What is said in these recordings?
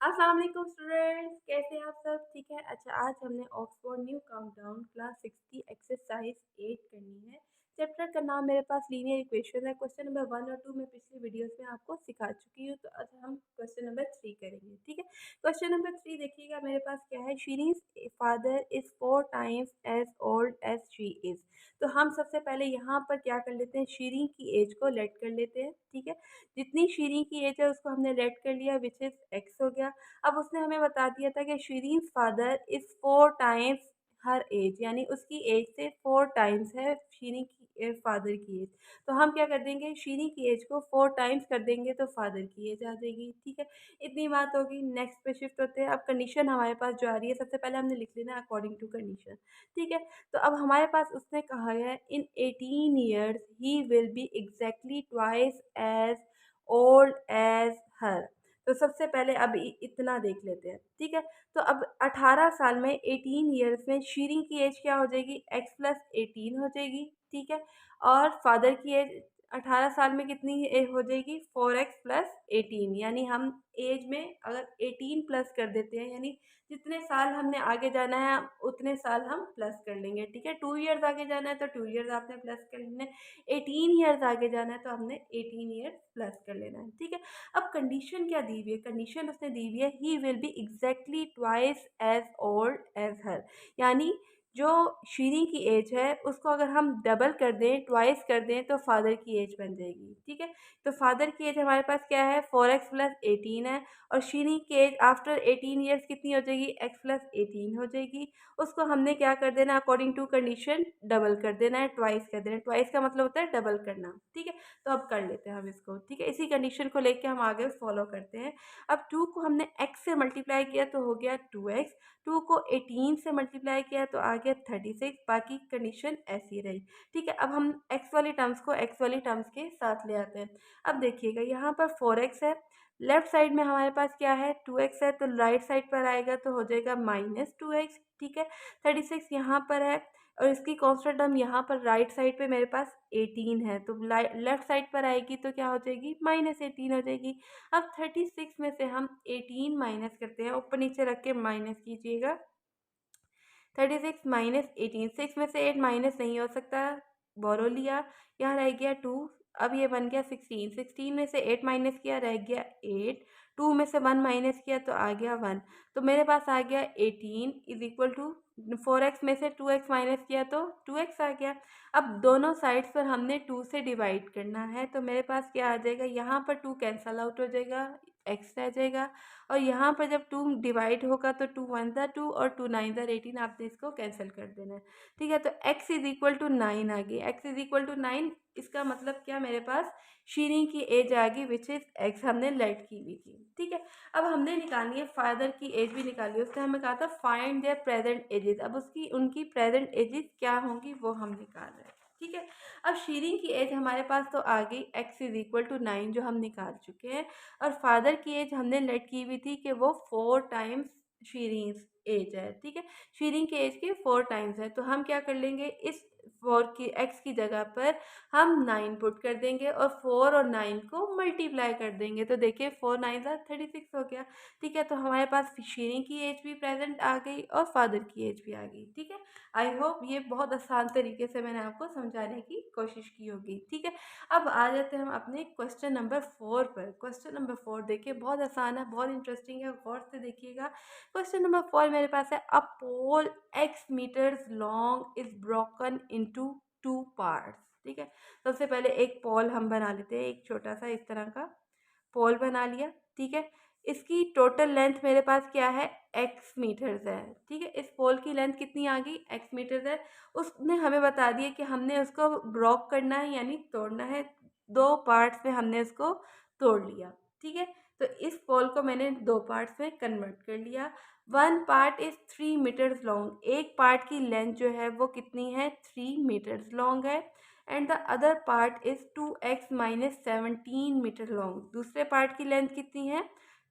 अस्सलाम वालेकुम स्टूडेंट्स, कैसे हैं आप सब? ठीक है। अच्छा, आज हमने Oxford new countdown class 60 exercise 8 करनी है। चैप्टर का नाम मेरे पास लीनियर इक्वेशन है। क्वेश्चन नंबर 1 और 2 मैं पिछली वीडियोस में आपको सिखा चुकी हूँ, तो आज हम क्वेश्चन नंबर 3 करेंगे। ठीक है। क्वेश्चन नंबर 3 देखिएगा, मेरे पास क्या है। Sherry's father is 4 times as old as she is. तो हम सबसे पहले यहाँ पर क्या कर लेते हैं, शीरीन की एज को लेट कर लेते हैं। ठीक है। जितनी शीरीन की एज है उसको हमने लेट कर लिया, विच इज एक्स हो गया। अब उसने हमें बता दिया था कि Shireen father is 4 times her age, यानी उसकी एज से 4 टाइम्स है शीरीन की फादर की एज। तो हम क्या कर देंगे, शीरीन की एज को 4 टाइम्स कर देंगे तो फादर की एज आ जाएगी। ठीक है। इतनी बात होगी। नेक्स्ट पे शिफ्ट होते हैं। अब कंडीशन हमारे पास जो आ रही है, सबसे पहले हमने लिख लेना अकॉर्डिंग टू कंडीशन। ठीक है। तो अब हमारे पास उसने कहा है in 18 years he will be exactly twice as old as her. तो सबसे पहले अब इतना देख लेते हैं। ठीक है। तो अब 18 साल में 18 ईयर्स में शीरीन की एज क्या हो जाएगी, x प्लस 18 हो जाएगी। ठीक है। और फादर की एज 18 साल में कितनी हो जाएगी, 4x प्लस 18, यानी हम एज में अगर 18 प्लस कर देते हैं, यानी जितने साल हमने आगे जाना है उतने साल हम प्लस कर लेंगे। ठीक है। 2 ईयर्स आगे जाना है तो 2 ईयर्स आपने प्लस कर लेने। 18 ईयर्स आगे जाना है तो हमने 18 ईयर्स प्लस कर लेना है। ठीक है। अब कंडीशन क्या दी हुई है, कंडीशन उसने दी हुई है he will be exactly twice as old as her, यानी जो शीरी की एज है उसको अगर हम डबल कर दें, ट्वाइस कर दें, तो फादर की एज बन जाएगी। ठीक है। तो फादर की एज हमारे पास क्या है, 4x प्लस 18 है। और शीरी की एज आफ्टर 18 ईयर्स कितनी हो जाएगी, x प्लस 18 हो जाएगी। उसको हमने क्या कर देना, अकॉर्डिंग टू कंडीशन डबल कर देना है, ट्वाइस कर देना है। ट्वाइस का मतलब होता है डबल करना। ठीक है। तो अब कर लेते हैं हम इसको। ठीक है। इसी कंडीशन को लेके हम आगे फॉलो करते हैं। अब 2 को हमने x से मल्टीप्लाई किया तो हो गया 2x। 2 को 18 से मल्टीप्लाई किया तो आ गया 36। बाकी कंडीशन ऐसी रही। ठीक है। अब हम x वाली टर्म्स को x वाली टर्म्स के साथ ले आते हैं। अब देखिएगा यहाँ पर 4x है, लेफ्ट साइड में हमारे पास क्या है, 2x है, तो राइट साइड पर आएगा तो हो जाएगा -2x। ठीक है। 36 यहाँ पर है और इसकी कांस्टेंट टर्म यहाँ पर राइट साइड पे मेरे पास 18 है, तो लेफ्ट साइड पर आएगी तो क्या हो जाएगी, -18 हो जाएगी। अब 36 में से हम 18 माइनस करते हैं, ऊपर नीचे रख के माइनस कीजिएगा। 36 माइनस 18, 6 में से 8 माइनस नहीं हो सकता, बोरो लिया, यहाँ रह गया 2। अब ये बन गया 16, 16 में से 8 माइनस किया रह गया 8, 2 में से 1 माइनस किया तो आ गया 1। तो मेरे पास आ गया 18 इज इक्वल टू 4x में से 2x माइनस किया तो 2x आ गया। अब दोनों साइड्स पर हमने 2 से डिवाइड करना है, तो मेरे पास क्या आ जाएगा, यहाँ पर 2 कैंसल आउट हो जाएगा, x रह जाएगा। और यहाँ पर जब 2 डिवाइड होगा तो 2 1 ज़ा 2 और 2 9 ज़ा 18, आपने इसको कैंसिल कर देना है। ठीक है। तो x इज इक्वल टू 9 आ गई, x इज इक्वल टू 9। इसका मतलब क्या, मेरे पास शीरीन की एज आ गई विच इज x, हमने लेट की हुई थी। ठीक है। अब हमने निकालनी है फादर की एज भी निकाली, उसने हमें कहा था फाइंड देयर प्रेजेंट एजेस। अब उसकी उनकी प्रेजेंट एजेस क्या होंगी वो हम निकाल रहे हैं। ठीक है। अब शीरीन की एज हमारे पास तो आ गई x इज इक्वल टू 9 जो हम निकाल चुके हैं। और फादर की एज हमने लेट की हुई थी कि वो 4 टाइम्स शीरीन एज है। ठीक है। शीरीन की एज के 4 टाइम्स है, तो हम क्या कर लेंगे, इस 4 की x की जगह पर हम 9 पुट कर देंगे और 4 और 9 को मल्टीप्लाई कर देंगे, तो देखिए 4 9 ज़ा 36 हो गया। ठीक है। तो हमारे पास शीरीन की एज भी प्रेजेंट आ गई और फादर की एज भी आ गई। ठीक है। आई होप ये बहुत आसान तरीके से मैंने आपको समझाने की कोशिश की होगी। ठीक है। अब आ जाते हैं हम अपने क्वेश्चन नंबर 4 पर। क्वेश्चन नंबर 4 देखिए, बहुत आसान है, बहुत इंटरेस्टिंग है, गौर से देखिएगा। क्वेश्चन नंबर 4 मेरे पास है, a pole x metres long is broken into 2 parts. ठीक है। सबसे पहले एक पोल हम बना लेते हैं, एक छोटा सा इस तरह का पोल बना लिया। ठीक है। इसकी टोटल लेंथ मेरे पास क्या है, x मीटर्स है। ठीक है। इस पोल की लेंथ कितनी आ गई, x मीटर्स है। उसने हमें बता दिया कि हमने उसको ब्रोक करना है, यानी तोड़ना है। 2 पार्ट्स में हमने इसको तोड़ लिया। ठीक है। तो इस पोल को मैंने 2 पार्ट्स में कन्वर्ट कर लिया। 1 पार्ट इज 3 मीटर्स लॉन्ग, एक पार्ट की लेंथ जो है वो कितनी है, 3 मीटर्स लॉन्ग है। And the other part is 2x minus 17 metre long, दूसरे पार्ट की लेंथ कितनी है,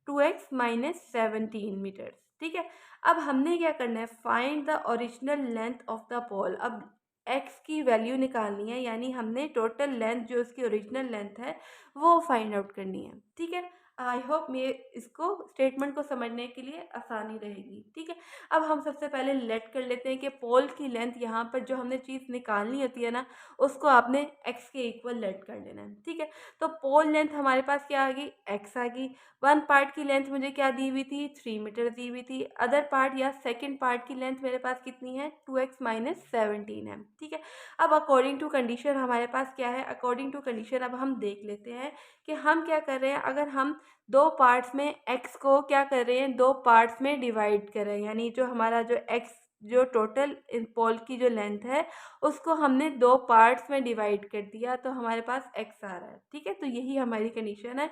2x माइनस 17 मीटर्स। ठीक है। अब हमने क्या करना है, find the original length of the pole. अब x की वैल्यू निकालनी है, यानी हमने टोटल लेंथ जो उसकी ओरिजिनल लेंथ है वो फाइंड आउट करनी है। ठीक है। आई होप मे इसको स्टेटमेंट को समझने के लिए आसानी रहेगी। ठीक है, अब हम सबसे पहले लेट कर लेते हैं कि पोल की लेंथ, यहाँ पर जो हमने चीज़ निकालनी होती है ना, उसको आपने एक्स के इक्वल लेट कर लेना है। ठीक है, तो पोल लेंथ हमारे पास क्या आ गई, एक्स आ गई। वन पार्ट की लेंथ मुझे क्या दी हुई थी, 3 मीटर दी हुई थी। अदर पार्ट या सेकेंड पार्ट की लेंथ मेरे पास कितनी है, 2x - 17 है। ठीक है, अब अकॉर्डिंग टू कंडीशन हमारे पास क्या है, अकॉर्डिंग टू कंडीशन अब हम देख लेते हैं कि हम क्या कर रहे हैं। अगर हम दो पार्ट्स में x को क्या कर रहे हैं, दो पार्ट्स में डिवाइड कर रहे हैं, यानी जो हमारा जो x जो टोटल पोल की जो लेंथ है उसको हमने दो पार्ट्स में डिवाइड कर दिया, तो हमारे पास x आ रहा है। ठीक है, तो यही हमारी कंडीशन है,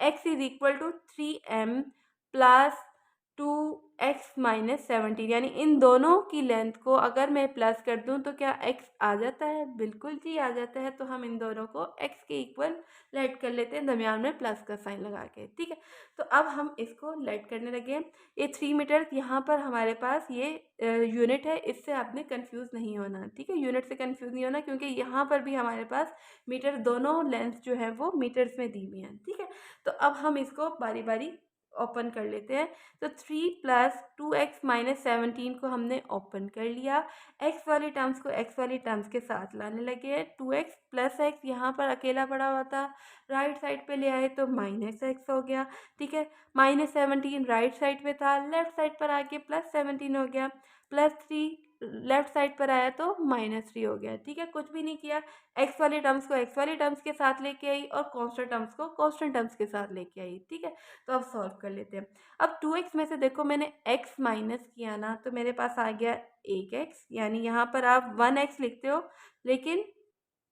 x is equal to 3m plus 2x - 17, यानी इन दोनों की लेंथ को अगर मैं प्लस कर दूं तो क्या x आ जाता है, बिल्कुल जी आ जाता है। तो हम इन दोनों को x के इक्वल लेट कर लेते हैं, दरमियान में प्लस का साइन लगा के। ठीक है, तो अब हम इसको लेट करने लगे हैं। ये 3 मीटर यहाँ पर हमारे पास ये यूनिट है, इससे आपने कंफ्यूज नहीं होना। ठीक है, यूनिट से कंफ्यूज नहीं होना, क्योंकि यहाँ पर भी हमारे पास मीटर, दोनों लेंथ जो है वो मीटर्स में दी हुई हैं। ठीक है, तो अब हम इसको बारी बारी ओपन कर लेते हैं। तो 3 प्लस 2x - 17 को हमने ओपन कर लिया, x वाली टर्म्स को x वाली टर्म्स के साथ लाने लगे। 2x प्लस एक्स यहाँ पर अकेला पड़ा हुआ था, राइट साइड पे ले आए तो -x हो गया। ठीक है, -17 राइट साइड पे था, लेफ्ट साइड पर आके +17 हो गया। +3 लेफ्ट साइड पर आया तो -3 हो गया। ठीक है, कुछ भी नहीं किया, एक्स वाली टर्म्स को एक्स वाली टर्म्स के साथ लेके आई और कांस्टेंट टर्म्स को कांस्टेंट टर्म्स के साथ लेके आई। ठीक है, तो अब सॉल्व कर लेते हैं। अब 2x में से देखो मैंने x माइनस किया ना, तो मेरे पास आ गया 1x, यानी यहाँ पर आप 1x लिखते हो, लेकिन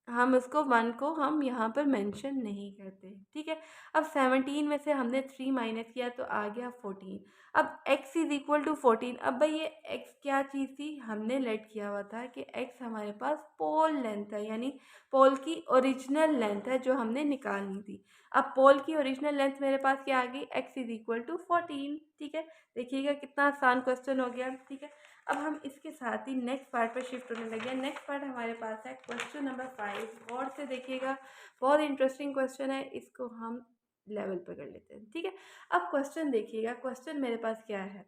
हम उसको 1 को हम यहाँ पर मेंशन नहीं करते। ठीक है, अब 17 में से हमने 3 माइनस किया तो आ गया 14। अब x इज इक्वल टू 14। अब भाई ये x क्या चीज़ थी, हमने लेट किया हुआ था कि x हमारे पास पोल लेंथ है, यानी पोल की ओरिजिनल लेंथ है जो हमने निकालनी थी। अब पोल की ओरिजिनल लेंथ मेरे पास क्या आ गई, x इज इक्वल टू 14। ठीक है, देखिएगा कितना आसान क्वेश्चन हो गया। ठीक है, अब हम इसके साथ ही नेक्स्ट पार्ट पर शिफ्ट होने लगे हैं। नेक्स्ट पार्ट हमारे पास है क्वेश्चन नंबर 5। गौर से देखिएगा, बहुत इंटरेस्टिंग क्वेश्चन है, इसको हम लेवल पर कर लेते हैं। ठीक है, अब क्वेश्चन देखिएगा, क्वेश्चन मेरे पास क्या है,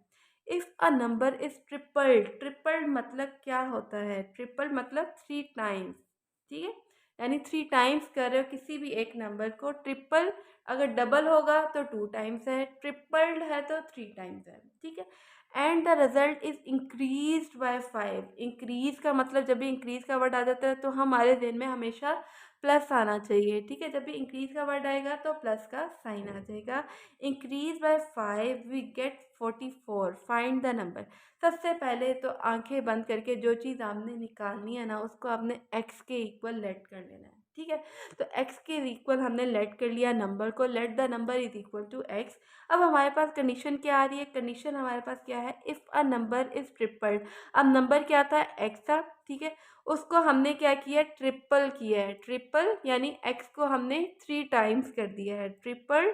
if a number is tripled. Tripled मतलब क्या होता है, ट्रिपल मतलब 3 टाइम्स। ठीक है, यानी 3 टाइम्स कर रहे हो किसी भी एक नंबर को। ट्रिपल अगर डबल होगा तो 2 टाइम्स है, ट्रिपल्ड है तो 3 टाइम्स है। ठीक है, and the result is increase by 5। Increase का मतलब जब भी इंक्रीज का वर्ड आ जाता है तो हमारे दिन में हमेशा प्लस आना चाहिए। ठीक है, जब भी इंक्रीज का वर्ड आएगा तो प्लस का साइन आ जाएगा। Increase by 5 we get 44। Find the number. सबसे पहले तो आंखें बंद करके जो चीज़ आपने निकालनी है ना, उसको आपने x के इक्वल लेट कर लेना है। ठीक है, तो x के इक्वल हमने लेट कर लिया नंबर को, let the number is equal to x। अब हमारे पास कंडीशन क्या आ रही है, कंडीशन हमारे पास क्या है, if a number is tripled. अब नंबर क्या था, x था। ठीक है, उसको हमने क्या किया, ट्रिपल किया है। ट्रिपल यानी x को हमने 3 टाइम्स कर दिया है, triple,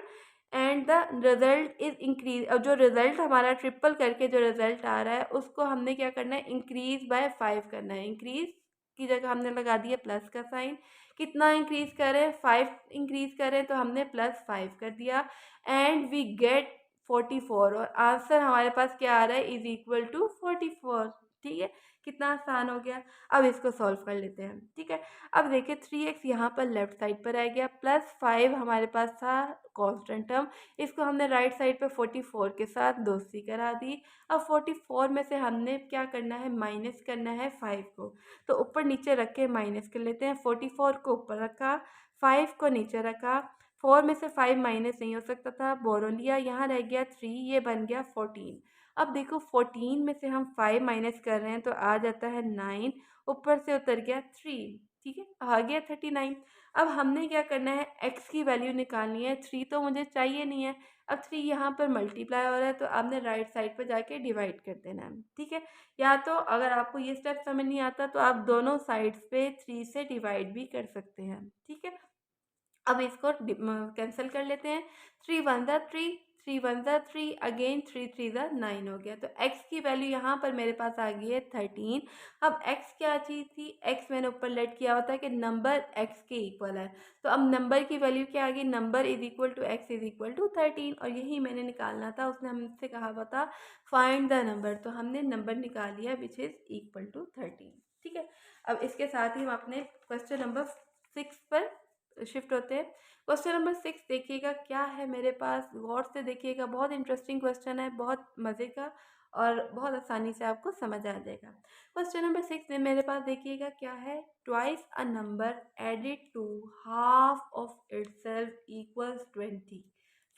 and the result is increase. अब जो रिजल्ट हमारा ट्रिपल करके जो रिजल्ट आ रहा है उसको हमने क्या करना है, इंक्रीज बाय 5 करना है। इंक्रीज की जगह हमने लगा दिया प्लस का साइन। कितना इंक्रीज करें, 5 इंक्रीज करें तो हमने +5 कर दिया, एंड वी गेट 44। और आंसर हमारे पास क्या आ रहा है, इज इक्वल टू 44। ठीक है, कितना आसान हो गया। अब इसको सॉल्व कर लेते हैं। ठीक है, अब देखिए 3x यहाँ पर लेफ्ट साइड पर आ गया, +5 हमारे पास था कांस्टेंट टर्म, इसको हमने राइट साइड पे 44 के साथ दोस्ती करा दी। अब 44 में से हमने क्या करना है, माइनस करना है 5 को, तो ऊपर नीचे रख के माइनस कर लेते हैं। 44 को ऊपर रखा, 5 को नीचे रखा, 4 में से 5 माइनस नहीं हो सकता था, बोरो लिया, यहाँ रह गया 3, ये बन गया 14। अब देखो 14 में से हम 5 माइनस कर रहे हैं तो आ जाता है 9, ऊपर से उतर गया 3। ठीक है, आ गया 39। अब हमने क्या करना है, x की वैल्यू निकालनी है। 3 तो मुझे चाहिए नहीं है, अब 3 यहाँ पर मल्टीप्लाई हो रहा है तो आपने राइट साइड पर जाके डिवाइड कर देना है। ठीक है, या तो अगर आपको ये स्टेप समझ नहीं आता तो आप दोनों साइड्स पे 3 से डिवाइड भी कर सकते हैं। ठीक है, अब इसको कैंसिल कर लेते हैं। 3 1 ज़ा 3, 3 1 ज़ा 3, अगेन 3 3 ज़ा 9 हो गया। तो x की वैल्यू यहाँ पर मेरे पास आ गई है 13। अब x क्या चीज़ थी, x मैंने ऊपर लेट किया होता है कि नंबर x के इक्वल है। तो अब नंबर की वैल्यू क्या आ गई, number is equal to x is equal to 13, और यही मैंने निकालना था। उसने हमसे कहा हुआ था फाइंड द नंबर, तो हमने नंबर निकाल लिया विच इज़ इक्वल टू 13। ठीक है, अब इसके साथ ही हम अपने क्वेश्चन नंबर 6 पर शिफ्ट होते हैं। क्वेश्चन नंबर 6 देखिएगा क्या है मेरे पास, गौर से देखिएगा, बहुत इंटरेस्टिंग क्वेश्चन है, बहुत मज़े का, और बहुत आसानी से आपको समझ आ जाएगा। क्वेश्चन नंबर 6 में मेरे पास देखिएगा क्या है, twice a number added to half of itself equals 20,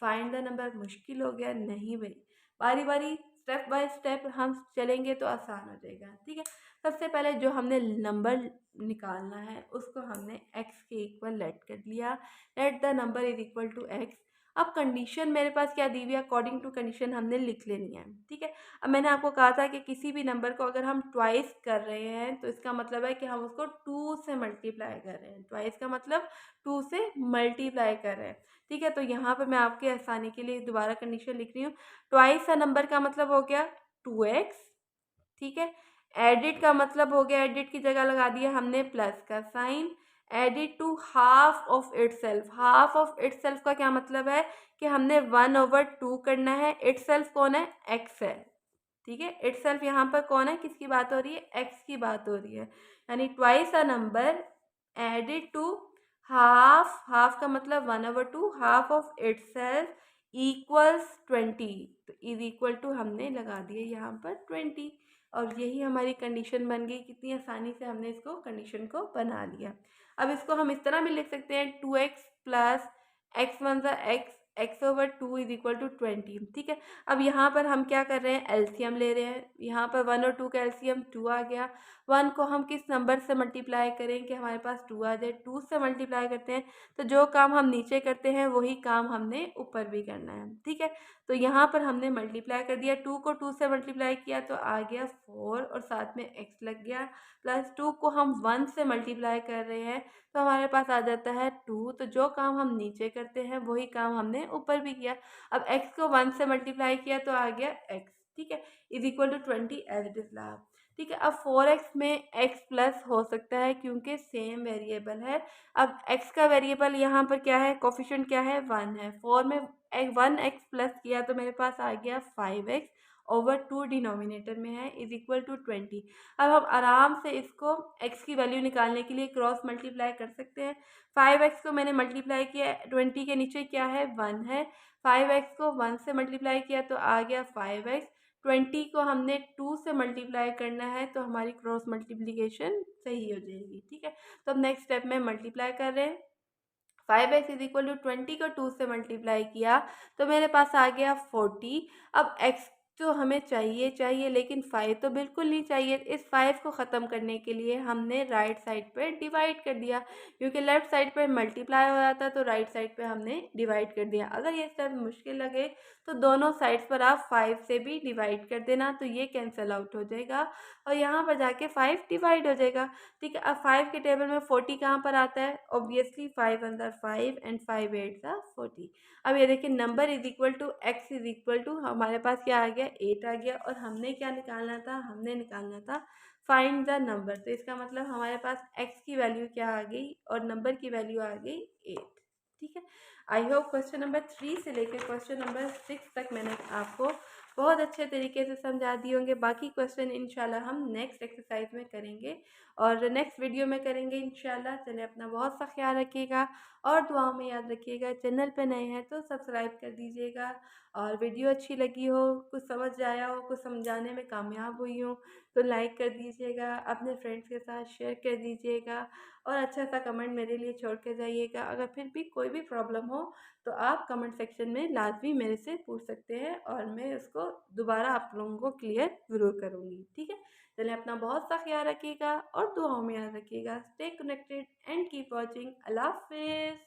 find the number. मुश्किल हो गया? नहीं भाई, बारी बारी स्टेप बाय स्टेप हम चलेंगे तो आसान हो जाएगा। ठीक है, सबसे पहले जो हमने नंबर निकालना है उसको हमने x के इक्वल लेट कर लिया, let the number is equal to x। अब कंडीशन मेरे पास क्या दी हुई है, अकॉर्डिंग टू कंडीशन हमने लिख लेनी है। ठीक है, अब मैंने आपको कहा था कि किसी भी नंबर को अगर हम ट्वाइस कर रहे हैं तो इसका मतलब है कि हम उसको 2 से मल्टीप्लाई कर रहे हैं। ट्वाइस का मतलब 2 से मल्टीप्लाई कर रहे हैं। ठीक है, तो यहाँ पर मैं आपके आसानी के लिए दोबारा कंडीशन लिख रही हूँ। ट्वाइस अ नंबर का मतलब हो गया 2x। ठीक है, एडिट का मतलब हो गया, एडिट की जगह लगा दिया हमने प्लस का sign. Added to half of itself, half of itself का क्या मतलब है कि हमने 1/2 करना है। इटसेल्फ कौन है, x है। ठीक है, इटसेल्फ यहाँ पर कौन है, किसकी बात हो रही है, x की बात हो रही है। यानी twice a number added to half, half का मतलब 1/2, हाफ ऑफ इटसेल्फ इक्वल्स 20, तो इज इक्वल टू हमने लगा दिया यहाँ पर 20, और यही हमारी कंडीशन बन गई। कितनी आसानी से हमने इसको कंडीशन को बना लिया। अब इसको हम इस तरह भी लिख सकते हैं, 2x प्लस एक्स वन ज़ा x, x/2 is equal to 20। ठीक है, अब यहाँ पर हम क्या कर रहे हैं, एलसीएम ले रहे हैं। यहाँ पर 1 और 2 का एलसीएम 2 आ गया। 1 को हम किस नंबर से मल्टीप्लाई करें कि हमारे पास 2 आ जाए, 2 से मल्टीप्लाई करते हैं तो जो काम हम नीचे करते हैं वही काम हमने ऊपर भी करना है। ठीक है, तो यहाँ पर हमने मल्टीप्लाई कर दिया, 2 को 2 से मल्टीप्लाई किया तो आ गया 4, और साथ में x लग गया, प्लस 2 को हम 1 से मल्टीप्लाई कर रहे हैं तो हमारे पास आ जाता है 2, तो जो काम हम नीचे करते हैं वही काम हमने ऊपर भी किया। अब x को 1 से मल्टीप्लाई किया तो आ गया x। ठीक है, is equal to 20 as it is लैब। ठीक है, अब 4x में x प्लस हो सकता है क्योंकि सेम वेरिएबल है। अब x का वेरिएबल यहाँ पर क्या है, कोफिशिएंट क्या है, 1 है। 4 में 1x प्लस किया तो मेरे पास आ गया 5x/2, डिनोमिनेटर में है, इज इक्वल टू 20। अब हम आराम से इसको x की वैल्यू निकालने के लिए क्रॉस मल्टीप्लाई कर सकते हैं। 5x को मैंने मल्टीप्लाई किया, 20 के नीचे क्या है, 1 है। 5x को 1 से मल्टीप्लाई किया तो आ गया 5x। 20 को हमने 2 से मल्टीप्लाई करना है तो हमारी क्रॉस मल्टीप्लिकेशन सही हो जाएगी। ठीक है, तो अब नेक्स्ट स्टेप में मल्टीप्लाई कर रहे हैं। 5x इज इक्वल टू 20 को 2 से मल्टीप्लाई किया तो मेरे पास आ गया 40। अब x तो हमें चाहिए चाहिए लेकिन 5 तो बिल्कुल नहीं चाहिए। इस 5 को ख़त्म करने के लिए हमने राइट साइड पर डिवाइड कर दिया, क्योंकि लेफ़्ट साइड पर मल्टीप्लाई हो जाता तो राइट साइड पे हमने डिवाइड कर दिया। अगर ये स्टेप मुश्किल लगे तो दोनों साइड्स पर आप 5 से भी डिवाइड कर देना, तो ये कैंसिल आउट हो जाएगा और यहाँ पर जाके 5 डिवाइड हो जाएगा। ठीक है, अब 5 के टेबल में 40 कहाँ पर आता है, ऑब्वियसली 5 अंदर 5 एंड 5 8 40। अब ये देखिए number is equal to x is equal to, हमारे पास क्या आ गया, 8 आ गया, और हमने क्या निकालना था, हमने निकालना था फाइंड द नंबर। तो इसका मतलब हमारे पास x की वैल्यू क्या आ गई और नंबर की वैल्यू आ गई 8। ठीक है, आई होप क्वेश्चन नंबर 3 से लेकर क्वेश्चन नंबर 6 तक मैंने आपको बहुत अच्छे तरीके से समझा दिए होंगे। बाकी क्वेश्चन इंशाल्लाह हम नेक्स्ट एक्सरसाइज में करेंगे और नेक्स्ट वीडियो में करेंगे इंशाल्लाह। चलिए अपना बहुत सा ख्याल रखिएगा और दुआओं में याद रखिएगा। चैनल पे नए हैं तो सब्सक्राइब कर दीजिएगा, और वीडियो अच्छी लगी हो, कुछ समझ आया हो, कुछ समझाने में कामयाब हुई हूँ तो लाइक कर दीजिएगा, अपने फ्रेंड्स के साथ शेयर कर दीजिएगा, और अच्छा सा कमेंट मेरे लिए छोड़ के जाइएगा। अगर फिर भी कोई भी प्रॉब्लम हो तो आप कमेंट सेक्शन में लाजमी मेरे से पूछ सकते हैं और मैं उसको दोबारा आप लोगों को क्लियर ज़रूर करूँगी। ठीक है, चलिए अपना बहुत सा ख्याल रखिएगा और दुआओं में याद रखिएगा। Stay connected and keep watching. अल्लाह हाफिज़।